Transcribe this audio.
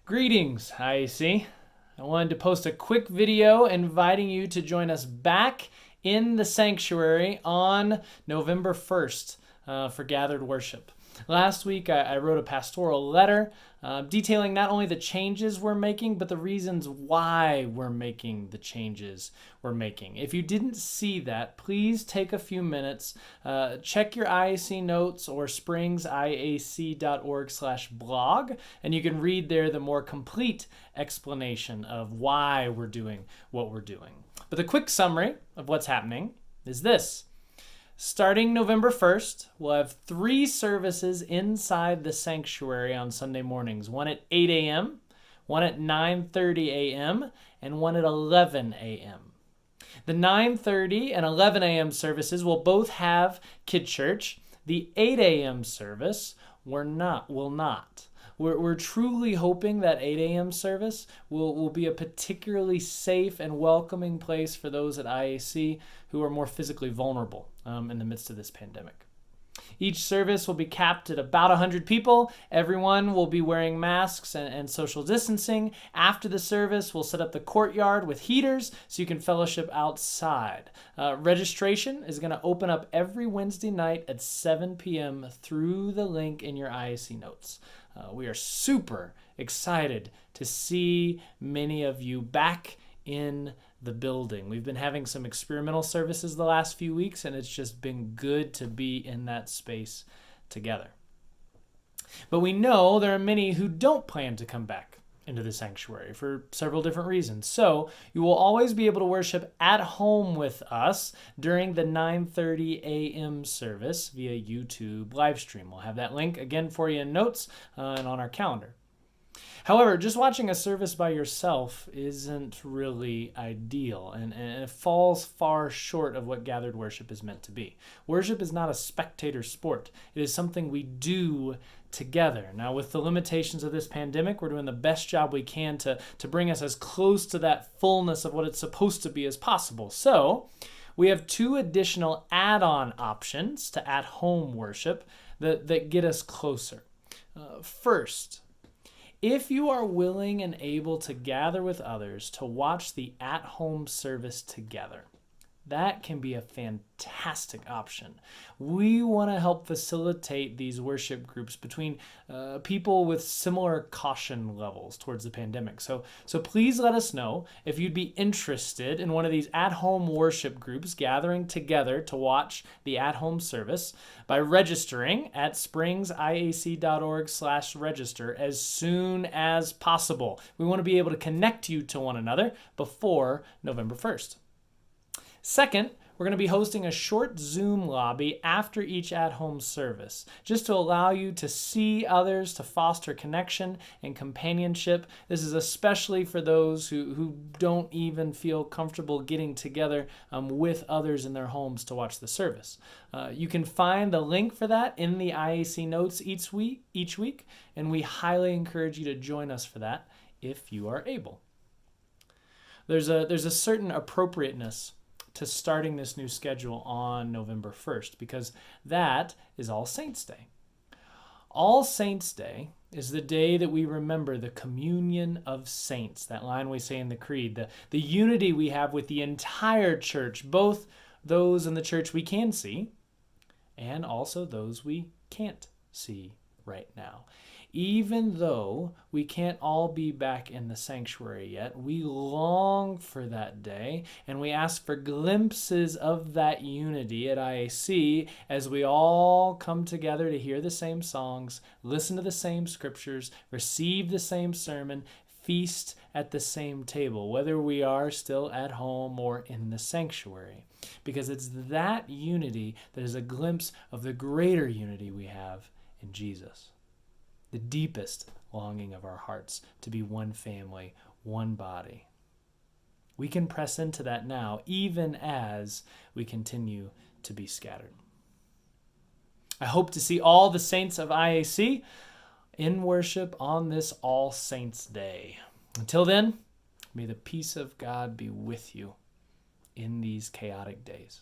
Greetings, IAC. I wanted to post a quick video inviting you to join us back in the sanctuary on November 1st for gathered worship. Last week, I wrote a pastoral letter detailing not only the changes we're making, but the reasons why we're making the changes we're making. If you didn't see that, please take a few minutes, check your IAC notes or springsiac.org/blog, and you can read there the more complete explanation of why we're doing what we're doing. But the quick summary of what's happening is this. Starting November 1st, we'll have 3 services inside the sanctuary on Sunday mornings. One at 8 a.m., one at 9:30 a.m., and one at 11 a.m. The 9:30 and 11 a.m. services will both have Kid Church. The 8 a.m. service will not. We're truly hoping that 8 a.m. service will be a particularly safe and welcoming place for those at IAC who are more physically vulnerable in the midst of this pandemic. Each service will be capped at about 100 people. Everyone will be wearing masks and social distancing. After the service, we'll set up the courtyard with heaters so you can fellowship outside. Registration is going to open up every Wednesday night at 7 p.m. through the link in your IAC notes. We are super excited to see many of you back in the building. We've been having some experimental services the last few weeks, and it's just been good to be in that space together. But we know there are many who don't plan to come back into the sanctuary for several different reasons. So you will always be able to worship at home with us during the 9:30 a.m. service via YouTube live stream. We'll have that link again for you in notes and on our calendar. However, just watching a service by yourself isn't really ideal, and it falls far short of what gathered worship is meant to be. Worship is not a spectator sport. It is something we do together. Now, with the limitations of this pandemic, we're doing the best job we can to bring us as close to that fullness of what it's supposed to be as possible. So, we have 2 additional add-on options to at-home worship that get us closer. First, if you are willing and able to gather with others to watch the at-home service together, that can be a fantastic option. We want to help facilitate these worship groups between people with similar caution levels towards the pandemic. So please let us know if you'd be interested in one of these at-home worship groups gathering together to watch the at-home service by registering at springsiac.org/register as soon as possible. We want to be able to connect you to one another before November 1st. Second, we're going to be hosting a short Zoom lobby after each at-home service, just to allow you to see others, to foster connection and companionship. This is especially for those who don't even feel comfortable getting together with others in their homes to watch the service. You can find the link for that in the IAC notes each week, and we highly encourage you to join us for that if you are able. There's a certain appropriateness to starting this new schedule on November 1st, because that is All Saints' Day. All Saints' Day is the day that we remember the communion of saints, that line we say in the Creed, the unity we have with the entire church, both those in the church we can see and also those we can't see right now. Even though we can't all be back in the sanctuary yet, we long for that day, and we ask for glimpses of that unity at IAC as we all come together to hear the same songs, listen to the same scriptures, receive the same sermon, feast at the same table, whether we are still at home or in the sanctuary. Because it's that unity that is a glimpse of the greater unity we have in Jesus. The deepest longing of our hearts to be one family, one body. We can press into that now, even as we continue to be scattered. I hope to see all the saints of IAC in worship on this All Saints' Day. Until then, may the peace of God be with you in these chaotic days.